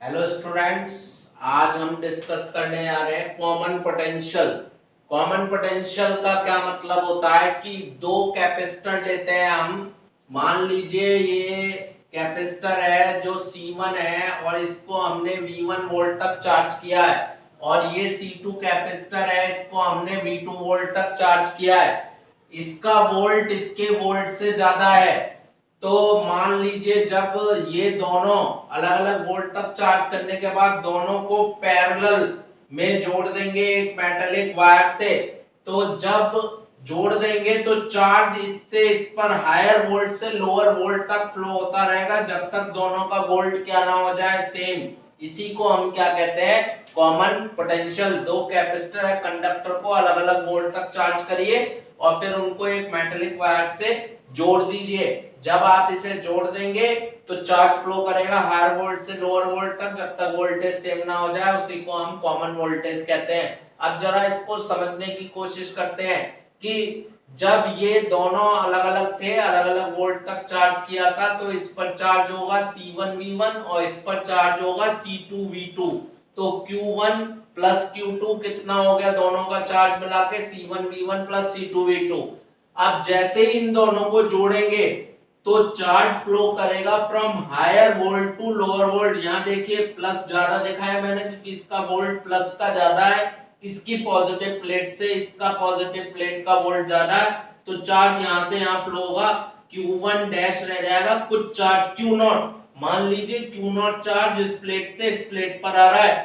Hello students, आज हम discuss करने जा रहे हैं कॉमन पोटेंशियल। कॉमन पोटेंशियल का क्या मतलब होता है कि दो कैपेसिटर लेते हैं हम। मान लीजिए ये कैपेसिटर है जो C1 है और इसको हमने V1 वोल्ट तक चार्ज किया है, और ये C2 कैपेसिटर है, इसको हमने V2 वोल्ट तक चार्ज किया है। इसका वोल्ट इसके वोल्ट से ज्यादा है। तो मान लीजिए जब ये दोनों अलग अलग वोल्ट तक चार्ज करने के बाद दोनों को पैरेलल में जोड़ देंगे एक मेटालिक वायर से, तो जब जोड़ देंगे तो चार्ज इससे इस पर हायर वोल्ट से लोअर वोल्ट तक फ्लो होता रहेगा जब तक दोनों का वोल्ट क्या ना हो जाए सेम। इसी को हम क्या कहते हैं, कॉमन पोटेंशियल। दो कैपेसिटर है, कंडक्टर को अलग अलग वोल्ट तक चार्ज करिए और फिर उनको एक मेटालिक वायर से जोड़ दीजिए। जब आप इसे जोड़ देंगे तो चार्ज फ्लो करेगा हायर वोल्ट से लोअर वोल्ट तक जब तक वोल्टेज सेम ना हो जाए, उसी को हम कॉमन वोल्टेज कहते हैं। अब जरा इसको समझने की कोशिश करते हैं कि जब ये दोनों अलग अलग थे, अलग अलग वोल्ट तक चार्ज किया था, तो इस पर चार्ज होगा C1V1 और इस पर चार्ज होगा C2V2। तो Q1 प्लस Q2 कितना हो गया, दोनों का चार्ज मिला के C1V1 प्लस C2V2। अब जैसे इन दोनों को जोड़ेंगे तो चार्ज फ्लो करेगा from higher volt to lower volt. यहाँ देखिए प्लस ज्यादा दिखाया मैंने क्योंकि इसका वोल्ट प्लस का ज्यादा है, इसकी पॉजिटिव प्लेट से इसका पॉजिटिव प्लेट का वोल्ट ज्यादा है, तो चार्ज यहाँ से यहाँ फ्लो होगा। Q1 डैश रह जाएगा कुछ चार्ज Q0। मान लीजिए Q0 चार्ज इस प्लेट से इस प्लेट पर आ रहा है।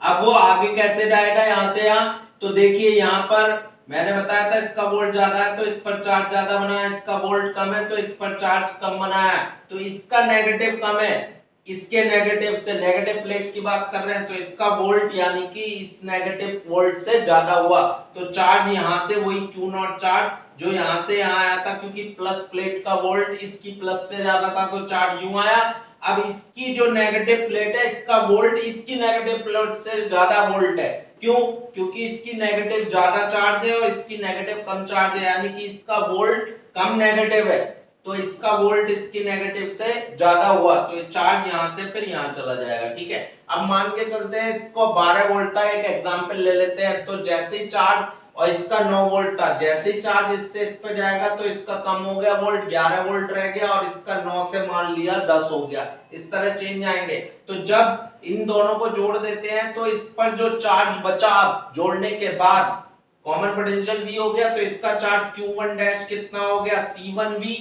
अब वो आगे कैसे जाएगा यहाँ से यहाँ, तो देखिए यहाँ पर मैंने बताया था इसका वोल्ट ज्यादा है तो इस पर चार्ज ज्यादा बना है, इसका वोल्ट कम है तो इस पर चार्ज कम बना है। तो इसका नेगेटिव कम है, इसके नेगेटिव से, नेगेटिव प्लेट की बात कर रहे हैं, तो इसका वोल्ट यानी कि इस नेगेटिव वोल्ट से ज्यादा हुआ, तो चार्ज यहाँ से वही Q0 चार्ज जो यहाँ से यहाँ आया था, क्योंकि प्लस प्लेट का वोल्ट इसकी प्लस से ज्यादा था तो चार्ज यूं आया। अब इसकी जो नेगेटिव प्लेट है इसका वोल्ट इसकी नेगेटिव प्लेट से ज्यादा वोल्ट है। क्यों? क्योंकि इसकी नेगेटिव ज्यादा चार्ज है और इसकी नेगेटिव कम चार्ज है, यानी कि इसका वोल्ट कम नेगेटिव है तो इसका वोल्ट इसकी नेगेटिव से ज्यादा हुआ, तो ये चार्ज यहां से फिर यहां चला जाएगा। ठीक है, अब मान के चलते हैं इसको 12 वोल्ट का एक एग्जांपल ले लेते हैं। तो जैसे ही चार्ज, और इसका 9 वोल्ट था, जैसे ही चार्ज इससे इस पे जाएगा तो इसका कम हो गया वोल्ट, 11 वोल्ट रह गया, और इसका 9 से मान लिया 10 हो गया। इस तरह चेंज आएंगे। तो जब इन दोनों को जोड़ देते हैं तो इस पर जो चार्ज बचा जोड़ने के बाद, कॉमन पोटेंशियल V हो गया, तो इसका चार्ज Q1 डैश कितना हो गया C1V,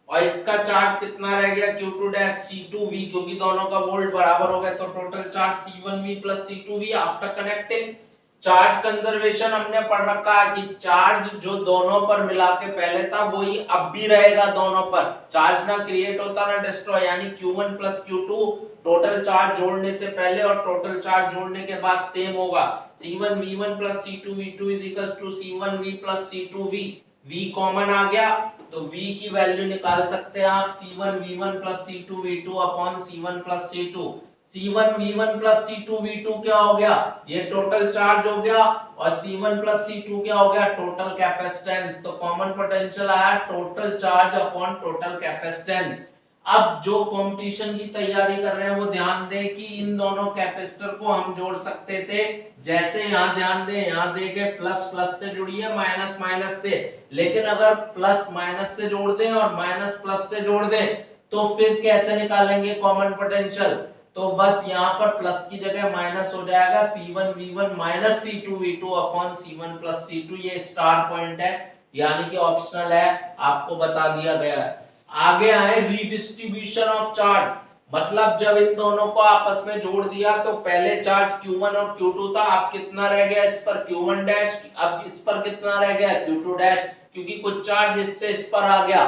और इसका चार्ज कितना रह गया Q2 डैश C2V, क्योंकि दोनों का वोल्ट बराबर हो गया तो total charge C1V plus C2V after connecting. Charge conservation हमने पढ़ रखा है कि चार्ज जो दोनों पर मिला के पहले था वही अब भी रहेगा दोनों पर, चार्ज ना क्रिएट होता ना डिस्ट्रॉय, यानी Q1 plus Q2 total charge जोड़ने से पहले और टोटल चार्ज जोड़ने के बाद सेम होगा। C1V1 plus C2V2 is equals to C1V plus C2V। V common आ गया तो V की वैल्यू निकाल सकते हैं आप, C1V1 plus C2V2 upon C1 plus C2। C1V1 plus C2V2 क्या हो गया, ये टोटल चार्ज हो गया, और C1 प्लस C2 क्या हो गया, टोटल कैपेसिटेंस। तो कॉमन पोटेंशियल आया total charge upon total capacitance. अब जो कंपटीशन की तैयारी कर रहे हैं वो ध्यान दें कि इन दोनों कैपेसिटर को हम जोड़ सकते थे, जैसे यहाँ ध्यान दें, यहाँ देखे प्लस प्लस से जुड़ी है माइनस माइनस से, लेकिन अगर प्लस माइनस से जोड़ दें और माइनस प्लस से जोड़ दें तो फिर कैसे निकालेंगे कॉमन पोटेंशियल। तो बस यहाँ पर प्लस की जगह माइनस हो जाएगा, C1V1 minus C2V2 upon C1 plus C2। ये स्टार पॉइंट है, यानी कि ऑप्शनल है, आपको बता दिया गया है। आगे आए रीडिस्ट्रीब्यूशन ऑफ चार्ज, मतलब जब इन दोनों को आपस में जोड़ दिया तो पहले चार्ज Q1 और Q2 था, अब कितना रह गया इस पर Q1 डैश, अब इस पर कितना रह गया Q2 डैश, क्योंकि कुछ चार्ज इससे इस पर आ गया।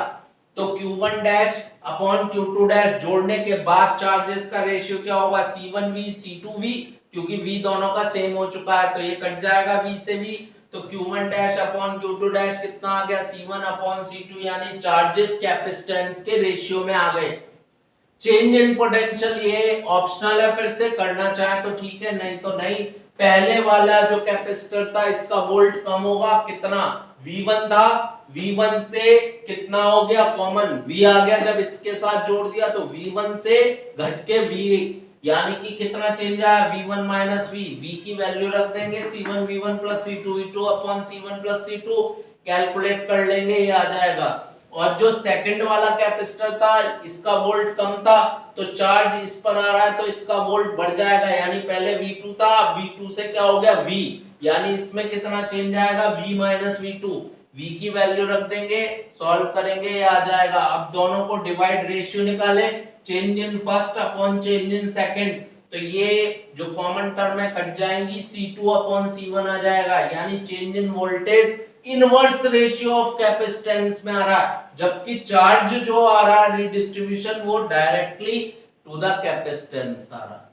तो Q1 dash upon Q2 dash जोड़ने के बाद चार्जेस का रेशियो क्या होगा, C1V C2V, क्योंकि V दोनों का सेम हो चुका है तो ये कट जाएगा V से V। तो Q1 dash upon Q2 dash कितना आ गया, C1 अपॉन C2, यानी चार्जेस कैपेसिटेंस के रेशियो में आ गए। चेंज इन पोटेंशियल ये ऑप्शनल है, फिर से करना चाहे तो ठीक है, नहीं तो नहीं। पहले वाला जो कैपेसिटर था इसका वोल्ट कम होगा, कितना, V1 था, V1 से कितना हो गया कॉमन V आ गया, जब इसके साथ जोड़ दिया तो V1 से घट के V यानी कि कितना चेंज आया v1 माइनस v, v की वैल्यू रख देंगे c1 v1 plus c2 v2 upon c1 plus c2, calculate कर लेंगे, ये आ जाएगा। और जो सेकंड वाला कैपेसिटर था इसका वोल्ट कम था तो चार्ज इस पर आ रहा है तो इसका वोल्ट बढ़ जाएगा, यानी पहले v2 था, v2 से क्या हो गया v, यानी इसमें कितना चेंज आएगा v माइनस v2, v की वैल्यू रख देंगे, सॉल्व करेंगे, ये आ जाएगा। अब दोनों को डिवाइड रेशियो निकाले, change in first upon change in second, तो ये जो कॉमन टर्म है कट जाएंगी, c2 अपॉन c1 आ जाएगा, यानी change in voltage inverse ratio of capacitance में आ रहा है, जबकि चार्ज जो आ रहा है रिडिस्ट्रीब्यूशन वो डायरेक्टली टू द कैपेसिटेंस आ रहा है।